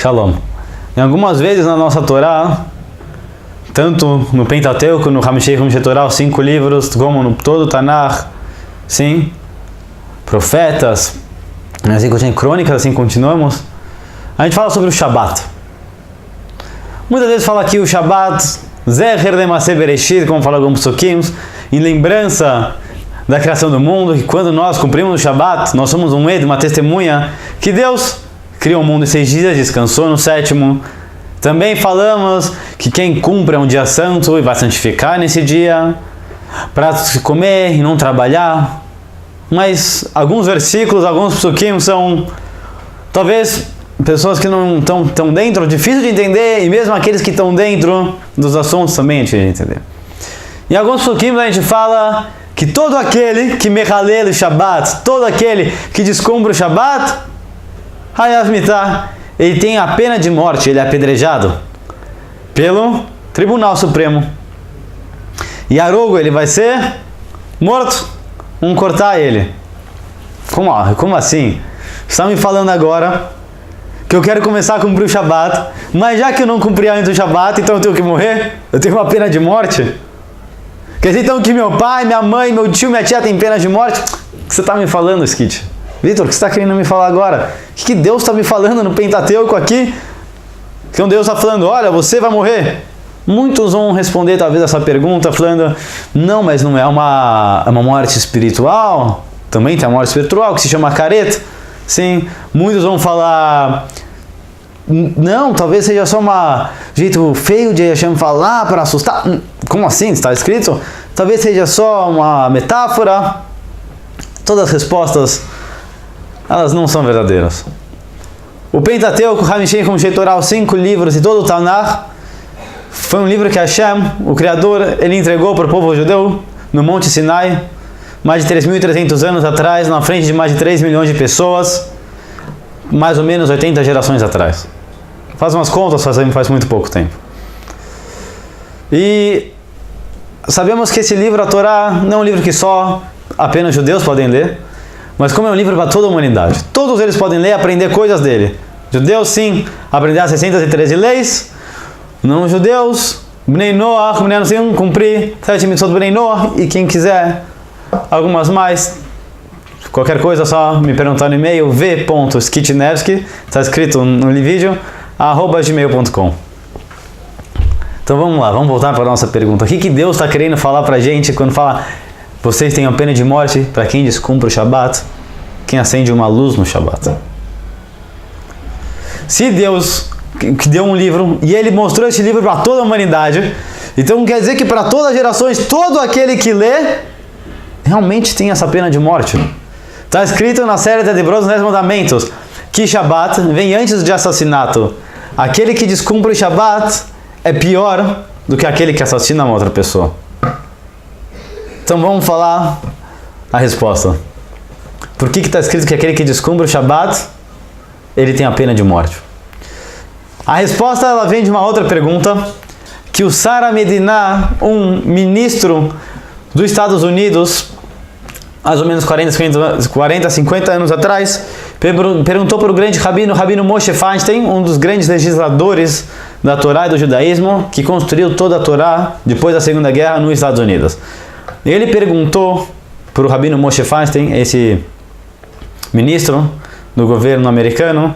Shalom. Em algumas vezes na nossa Torá, tanto no Pentateuco, no Hamishei Torá, os 5 livros, como no todo o Tanakh, sim, profetas, assim continuamos, crônicas, assim continuamos, a gente fala sobre o Shabat. Muitas vezes fala aqui o Shabat, Zecher de Maseh Bereshit, como fala alguns psukim, em lembrança da criação do mundo, que quando nós cumprimos o Shabat, nós somos um ed, uma testemunha, que Deus criou o mundo em 6 dias, descansou no 7º. Também falamos que quem cumpre é um dia santo e vai santificar nesse dia, para se comer e não trabalhar. Mas alguns versículos, alguns psukim são, talvez, pessoas que não estão dentro, difícil de entender, e mesmo aqueles que estão dentro dos assuntos também é difícil de entender. Em alguns psukim a gente fala que todo aquele que mechalel o Shabbat, todo aquele que descumpre o Shabbat, Hayav Mitah, ele tem a pena de morte, ele é apedrejado pelo Tribunal Supremo. E Arugo, ele vai ser morto, vamos cortar ele. Como assim? Você está me falando agora que eu quero começar a cumprir o Shabbat, mas já que eu não cumpri antes do Shabbat, então eu tenho que morrer? Eu tenho uma pena de morte? Quer dizer então que meu pai, minha mãe, meu tio, minha tia tem pena de morte? O que você está me falando, Skit? Vitor, o que você está querendo me falar agora? O que Deus está me falando no Pentateuco aqui? Então Deus está falando, olha, você vai morrer. Muitos vão responder talvez essa pergunta falando, não, mas não é uma morte espiritual. Também tem a morte espiritual que se chama careta. Sim, muitos vão falar, não, talvez seja só um jeito feio de Hashem falar para assustar. Como assim? Está escrito? Talvez seja só uma metáfora. Todas as respostas, elas não são verdadeiras. O Pentateuco, Hamishei Torá, os 5 livros e todo o Tanakh, foi um livro que Hashem, o Criador, ele entregou para o povo judeu no Monte Sinai, mais de 3.300 anos atrás, na frente de mais de 3 milhões de pessoas, mais ou menos 80 gerações atrás. Faz umas contas, faz muito pouco tempo. E sabemos que esse livro, a Torá, não é um livro que só apenas judeus podem ler, mas como é um livro para toda a humanidade. Todos eles podem ler e aprender coisas dele. Judeus, sim, aprender as 613 leis. Não judeus, Bnei Noach, cumprir 7 mitzvot Bnei Noach, e quem quiser algumas mais, qualquer coisa, só me perguntar no e-mail v.skitnevsky, está escrito no vídeo, @gmail.com. Então vamos lá, vamos voltar para a nossa pergunta. O que Deus está querendo falar para a gente quando fala vocês têm a pena de morte para quem descumpre o Shabat, quem acende uma luz no Shabat? Se Deus que deu um livro e ele mostrou esse livro para toda a humanidade, então quer dizer que para todas as gerações, todo aquele que lê realmente tem essa pena de morte. Está escrito na série de Hebreus, nos 10 mandamentos, que Shabat vem antes de assassinato. Aquele que descumpre o Shabat é pior do que aquele que assassina uma outra pessoa. Então vamos falar a resposta. Por que está escrito que aquele que descumpre o Shabat, ele tem a pena de morte? A resposta ela vem de uma outra pergunta, que o Sara Medina, um ministro dos Estados Unidos, mais ou menos 40, 50 anos atrás, perguntou para o grande Rabino Moshe Feinstein, um dos grandes legisladores da Torá e do judaísmo, que construiu toda a Torá depois da Segunda Guerra nos Estados Unidos. Ele perguntou para o Rabino Moshe Feinstein, esse ministro do governo americano,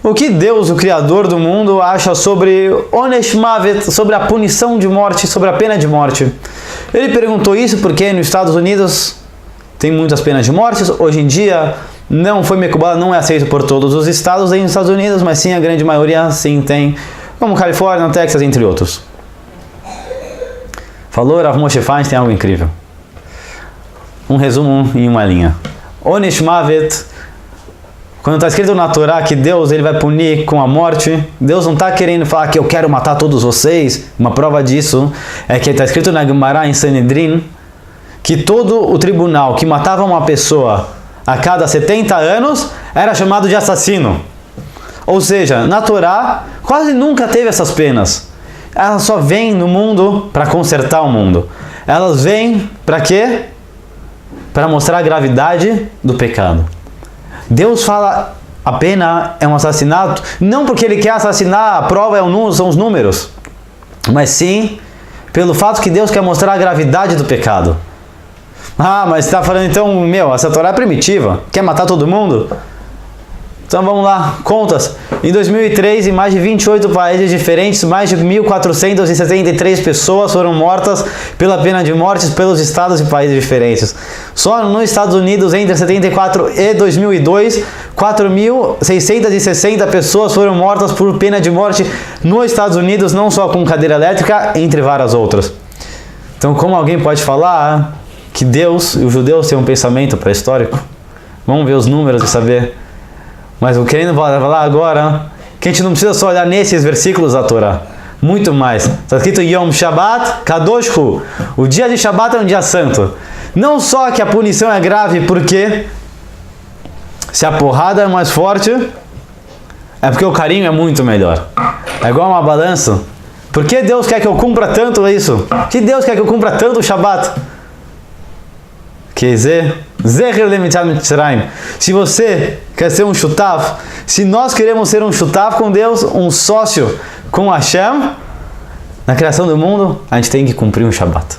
o que Deus, o Criador do mundo, acha sobre Onesh Mavet, sobre a punição de morte, sobre a pena de morte. Ele perguntou isso porque nos Estados Unidos tem muitas penas de morte. Hoje em dia não foi mekubal, não é aceito por todos os estados aí nos Estados Unidos, mas sim a grande maioria sim tem, como Califórnia, Texas, entre outros. Falou Rav Moshe Feinstein, algo incrível. Um resumo em uma linha. Onesh Mavet, quando está escrito na Torá que Deus ele vai punir com a morte, Deus não está querendo falar que eu quero matar todos vocês. Uma prova disso é que está escrito na Gemara em Sanedrin que todo o tribunal que matava uma pessoa a cada 70 anos era chamado de assassino. Ou seja, na Torá quase nunca teve essas penas. Elas só vêm no mundo para consertar o mundo. Elas vêm para quê? Para mostrar a gravidade do pecado. Deus fala a pena é um assassinato, não porque ele quer assassinar, a prova são os números, mas sim pelo fato que Deus quer mostrar a gravidade do pecado. Ah, mas você está falando então, essa Torá é primitiva, quer matar todo mundo? Então vamos lá, contas. Em 2003, em mais de 28 países diferentes, mais de 1.473 pessoas foram mortas pela pena de morte pelos estados e países diferentes. Só nos Estados Unidos, entre 74 e 2002, 4.660 pessoas foram mortas por pena de morte nos Estados Unidos, não só com cadeira elétrica, entre várias outras. Então, como alguém pode falar que Deus e os judeus têm um pensamento pré-histórico? Vamos ver os números e saber. Mas o querendo falar agora que a gente não precisa só olhar nesses versículos da Torá. Muito mais. Está escrito Yom Shabbat Kadosh Hu. O dia de Shabbat é um dia santo. Não só que a punição é grave, porque se a porrada é mais forte, é porque o carinho é muito melhor. É igual uma balança. Por que Deus quer que eu cumpra tanto isso? Por que Deus quer que eu cumpra tanto o Shabbat? Se você quer ser um shutav, se nós queremos ser um shutav com Deus, um sócio com Hashem, na criação do mundo, a gente tem que cumprir um Shabbat.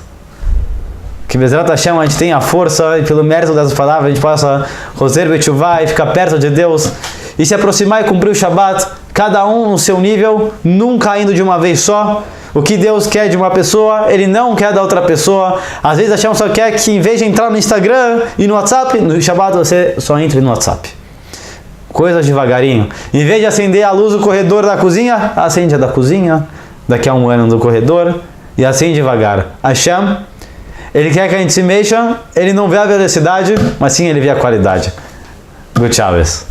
Que Bezerra Hashem a gente tenha a força e pelo mérito dessas palavras a gente possa roser betchuvá e ficar perto de Deus e se aproximar e cumprir o Shabbat, cada um no seu nível, nunca indo de uma vez só. O que Deus quer de uma pessoa, Ele não quer da outra pessoa. Às vezes a Hashem só quer que em vez de entrar no Instagram e no WhatsApp, no Shabbat você só entre no WhatsApp. Coisas devagarinho. Em vez de acender a luz do corredor da cozinha, acende a da cozinha, daqui a um ano do corredor, e assim devagar. Hashem, Ele quer que a gente se mexa, Ele não vê a velocidade, mas sim Ele vê a qualidade. Good Chaves.